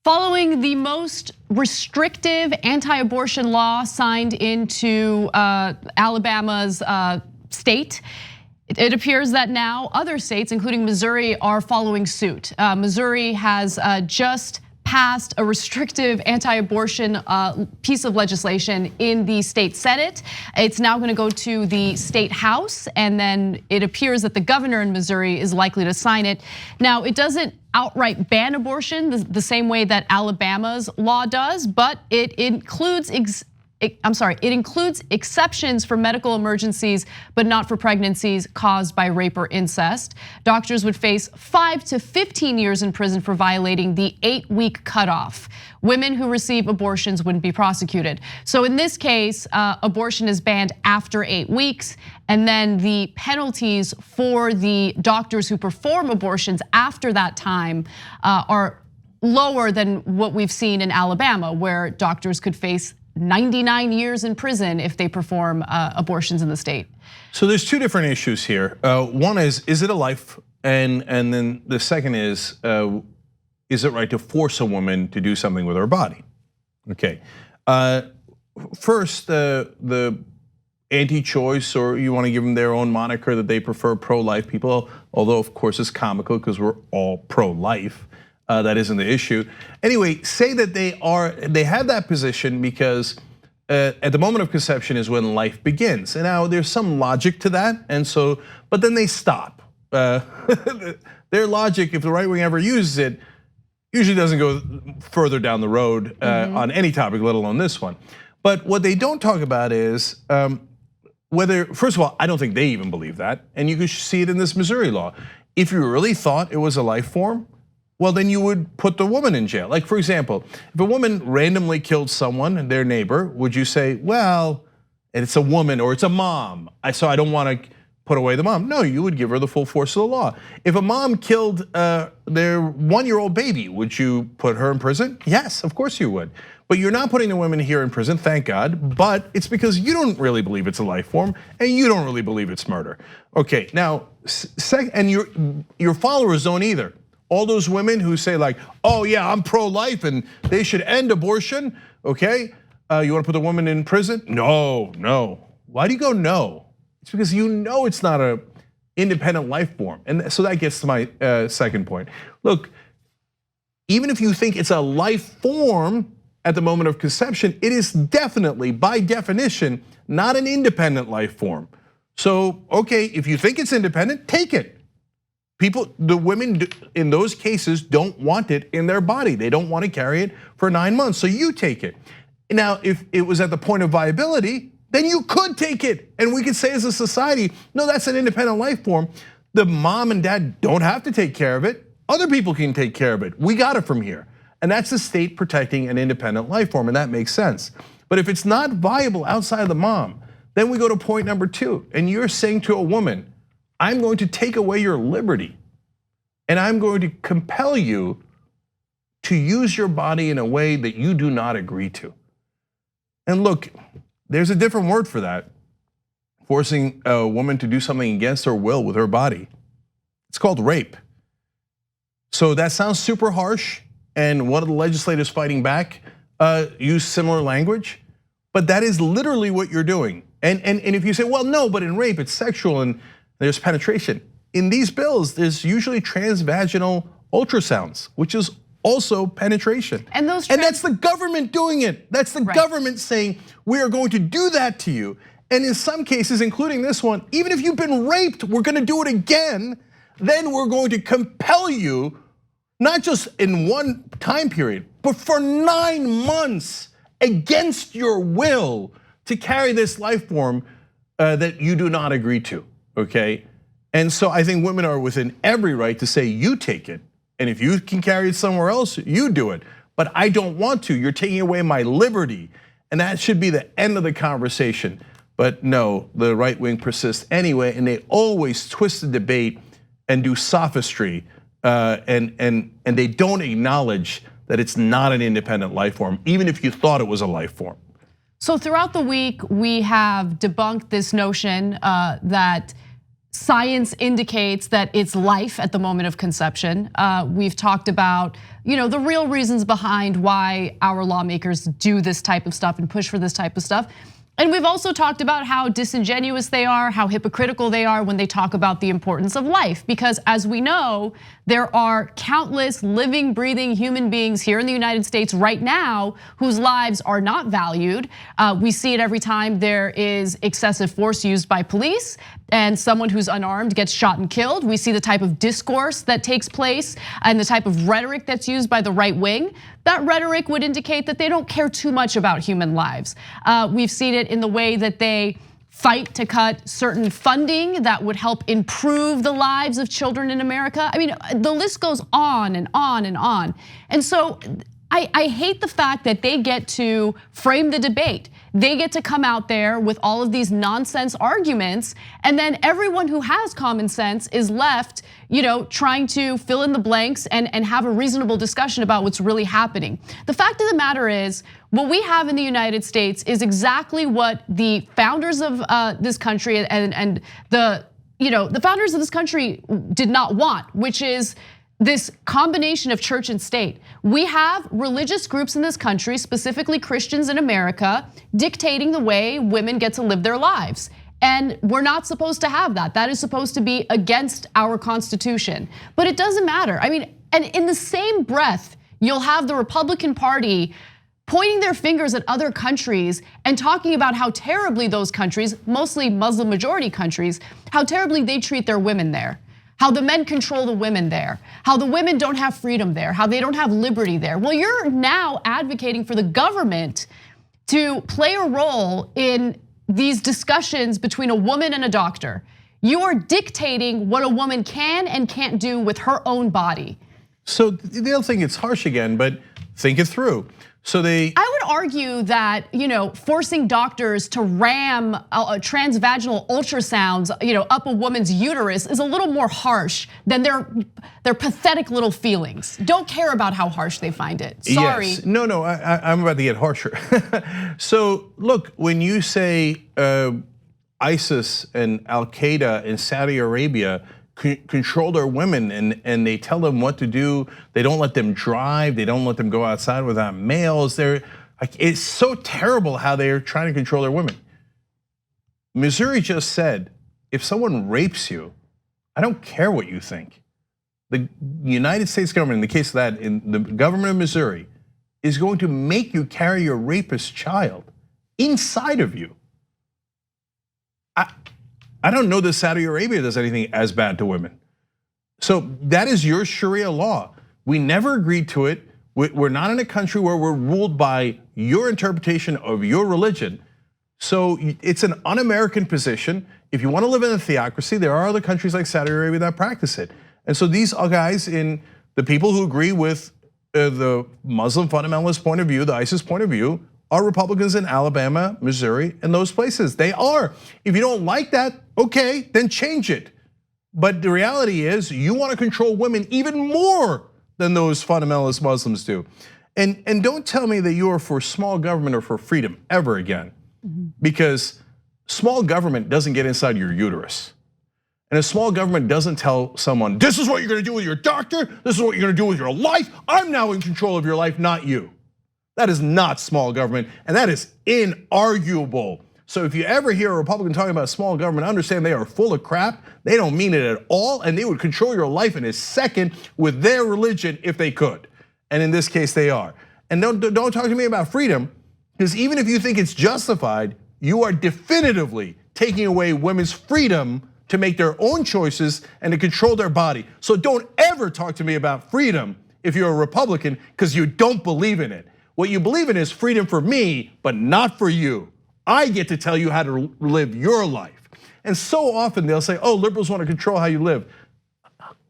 Following the most restrictive anti-abortion law signed into Alabama's state, it appears that now other states, including Missouri, are following suit. Missouri has just passed a restrictive anti-abortion piece of legislation in the state Senate. It's now going to go to the state House, and then it appears that the governor in Missouri is likely to sign it. Now, it doesn't outright ban abortion the same way that Alabama's law does, but it includes exceptions for medical emergencies, but not for pregnancies caused by rape or incest. Doctors would face 5 to 15 years in prison for violating the 8-week cutoff. Women who receive abortions wouldn't be prosecuted. So in this case, abortion is banned after 8 weeks, and then the penalties for the doctors who perform abortions after that time are lower than what we've seen in Alabama, where doctors could face 99 years in prison if they perform abortions in the state. So there's two different issues here. One is it a life? And then the second is it right to force a woman to do something with her body? Okay, first the anti-choice, or you want to give them their own moniker that they prefer, pro-life people, although of course it's comical because we're all pro-life. That isn't the issue. Anyway, say that they have that position because at the moment of conception is when life begins. And now there's some logic to that, and so, but then they stop. Their logic, if the right wing ever uses it, usually doesn't go further down the road on any topic, let alone this one. But what they don't talk about is whether, first of all, I don't think they even believe that, and you can see it in this Missouri law. If you really thought it was a life form, well, then you would put the woman in jail. Like, for example, if a woman randomly killed someone, their neighbor, would you say, well, it's a woman or it's a mom, so I don't want to put away the mom? No, you would give her the full force of the law. If a mom killed their 1-year-old baby, would you put her in prison? Yes, of course you would. But you're not putting the women here in prison, thank God, but it's because you don't really believe it's a life form and you don't really believe it's murder. Okay, now, and your followers don't either. All those women who say like, oh yeah, I'm pro-life and they should end abortion, okay? You wanna put the woman in prison? No, no. Why do you go no? It's because you know it's not an independent life form. And so that gets to my second point. Look, even if you think it's a life form at the moment of conception, it is definitely, by definition, not an independent life form. So, okay, if you think it's independent, take it. The women in those cases don't want it in their body. They don't want to carry it for 9 months, so you take it. Now, if it was at the point of viability, then you could take it. And we could say as a society, no, that's an independent life form. The mom and dad don't have to take care of it. Other people can take care of it. We got it from here. And that's the state protecting an independent life form, and that makes sense. But if it's not viable outside of the mom, then we go to point number 2. And you're saying to a woman, I'm going to take away your liberty, and I'm going to compel you to use your body in a way that you do not agree to. And look, there's a different word for that. Forcing a woman to do something against her will with her body. It's called rape. So that sounds super harsh, and one of the legislators fighting back used similar language, but that is literally what you're doing. And if you say, well, no, but in rape, it's sexual and there's penetration. In these bills, there's usually transvaginal ultrasounds, which is also penetration. And that's the government doing it. That's the government saying, we are going to do that to you. And in some cases, including this one, even if you've been raped, we're gonna do it again. Then we're going to compel you, not just in one time period, but for 9 months against your will to carry this life form that you do not agree to, okay? And so I think women are within every right to say, you take it. And if you can carry it somewhere else, you do it. But I don't want to, you're taking away my liberty. And that should be the end of the conversation. But no, the right wing persists anyway, and they always twist the debate and do sophistry. And they don't acknowledge that it's not an independent life form, even if you thought it was a life form. So throughout the week, we have debunked this notion that science indicates that it's life at the moment of conception. We've talked about, the real reasons behind why our lawmakers do this type of stuff and push for this type of stuff. And we've also talked about how disingenuous they are, how hypocritical they are when they talk about the importance of life. Because as we know, there are countless living, breathing human beings here in the United States right now whose lives are not valued. We see it every time there is excessive force used by police and someone who's unarmed gets shot and killed. We see the type of discourse that takes place and the type of rhetoric that's used by the right wing. That rhetoric would indicate that they don't care too much about human lives. We've seen it in the way that they fight to cut certain funding that would help improve the lives of children in America. I mean, the list goes on and on and on. And so I hate the fact that they get to frame the debate. They get to come out there with all of these nonsense arguments, and then everyone who has common sense is left, trying to fill in the blanks and have a reasonable discussion about what's really happening. The fact of the matter is, what we have in the United States is exactly what the founders of this country and the founders of this country did not want, which is this combination of church and state. We have religious groups in this country, specifically Christians in America, dictating the way women get to live their lives. And we're not supposed to have that. That is supposed to be against our Constitution. But it doesn't matter. I mean, and in the same breath, you'll have the Republican Party pointing their fingers at other countries and talking about how terribly those countries, mostly Muslim majority countries, how terribly they treat their women there. How the men control the women there, how the women don't have freedom there, how they don't have liberty there. Well, you're now advocating for the government to play a role in these discussions between a woman and a doctor. You are dictating what a woman can and can't do with her own body. So they'll think it's harsh again, but think it through. I would argue that, forcing doctors to ram transvaginal ultrasounds, up a woman's uterus is a little more harsh than their pathetic little feelings. Don't care about how harsh they find it. Sorry. Yes. No, I'm about to get harsher. So look, when you say ISIS and Al Qaeda in Saudi Arabia control their women and they tell them what to do. They don't let them drive. They don't let them go outside without males. It's so terrible how they're trying to control their women. Missouri just said, if someone rapes you, I don't care what you think. The United States government, in the case of that, in the government of Missouri, is going to make you carry your rapist child inside of you. I don't know that Saudi Arabia does anything as bad to women. So that is your Sharia law. We never agreed to it. We're not in a country where we're ruled by your interpretation of your religion. So it's an un-American position. If you want to live in a theocracy, there are other countries like Saudi Arabia that practice it. And so these are guys the people who agree with the Muslim fundamentalist point of view, the ISIS point of view, are Republicans in Alabama, Missouri, and those places. They are. If you don't like that, okay, then change it. But the reality is, you want to control women even more than those fundamentalist Muslims do. And don't tell me that you are for small government or for freedom ever again. Because small government doesn't get inside your uterus. And a small government doesn't tell someone, this is what you're gonna do with your doctor, this is what you're gonna do with your life. I'm now in control of your life, not you. That is not small government, and that is inarguable. So if you ever hear a Republican talking about small government, understand they are full of crap. They don't mean it at all, and they would control your life in a second with their religion if they could. And in this case, they are. And don't talk to me about freedom, because even if you think it's justified, you are definitively taking away women's freedom to make their own choices and to control their body. So don't ever talk to me about freedom if you're a Republican, because you don't believe in it. What you believe in is freedom for me, but not for you. I get to tell you how to live your life. And so often they'll say, liberals want to control how you live.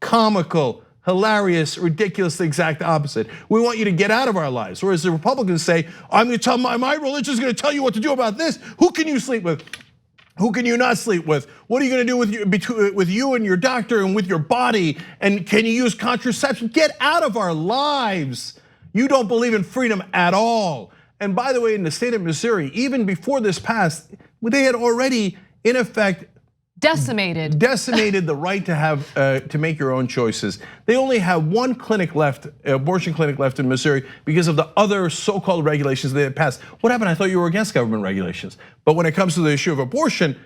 Comical, hilarious, ridiculous, the exact opposite. We want you to get out of our lives. Whereas the Republicans say, I'm gonna tell my religion is gonna tell you what to do about this. Who can you sleep with? Who can you not sleep with? What are you gonna do with you and your doctor and with your body? And can you use contraception? Get out of our lives. You don't believe in freedom at all. And by the way, in the state of Missouri, even before this passed, they had already, in effect, decimated the right to have to make your own choices. They only have one clinic left, abortion clinic left in Missouri, because of the other so-called regulations they had passed. What happened? I thought you were against government regulations. But when it comes to the issue of abortion,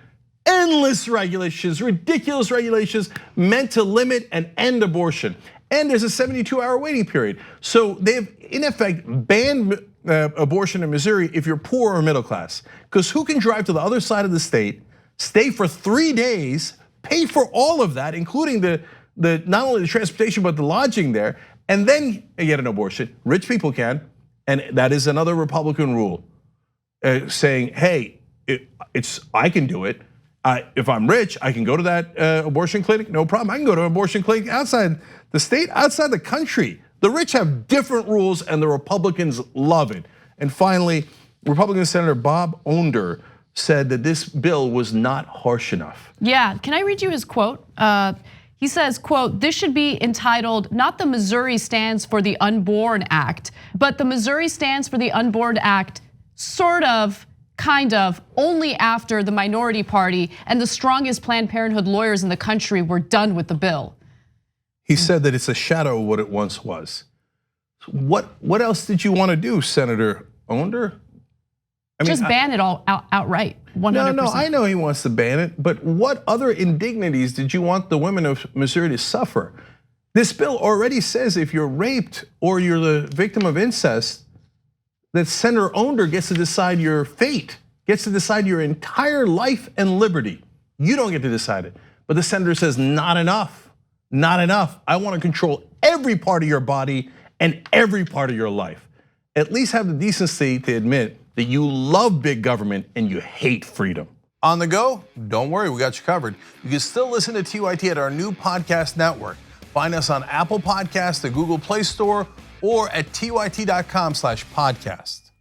endless regulations, ridiculous regulations meant to limit and end abortion. And there's a 72-hour waiting period. So they've in effect banned abortion in Missouri if you're poor or middle class. Because who can drive to the other side of the state, stay for 3 days, pay for all of that, including the not only the transportation but the lodging there, and then get an abortion? Rich people can, and that is another Republican rule, saying, hey, I can do it. If I'm rich, I can go to that abortion clinic, no problem. I can go to an abortion clinic outside the state, outside the country. The rich have different rules, and the Republicans love it. And finally, Republican Senator Bob Onder said that this bill was not harsh enough. Yeah, can I read you his quote? He says, quote, "This should be entitled not the Missouri Stands for the Unborn Act, but the Missouri Stands for the Unborn Act, sort of, kind of, only after the minority party and the strongest Planned Parenthood lawyers in the country were done with the bill." He said that it's a shadow of what it once was. What else did you want to do, Senator Onder? Just ban it all outright, 100%. No, I know he wants to ban it, but what other indignities did you want the women of Missouri to suffer? This bill already says if you're raped or you're the victim of incest, that Senator Onder gets to decide your fate, gets to decide your entire life and liberty. You don't get to decide it. But the senator says, not enough, not enough. I want to control every part of your body and every part of your life. At least have the decency to admit that you love big government and you hate freedom. On the go? Don't worry, we got you covered. You can still listen to TYT at our new podcast network. Find us on Apple Podcasts, the Google Play Store, or at tyt.com/podcast.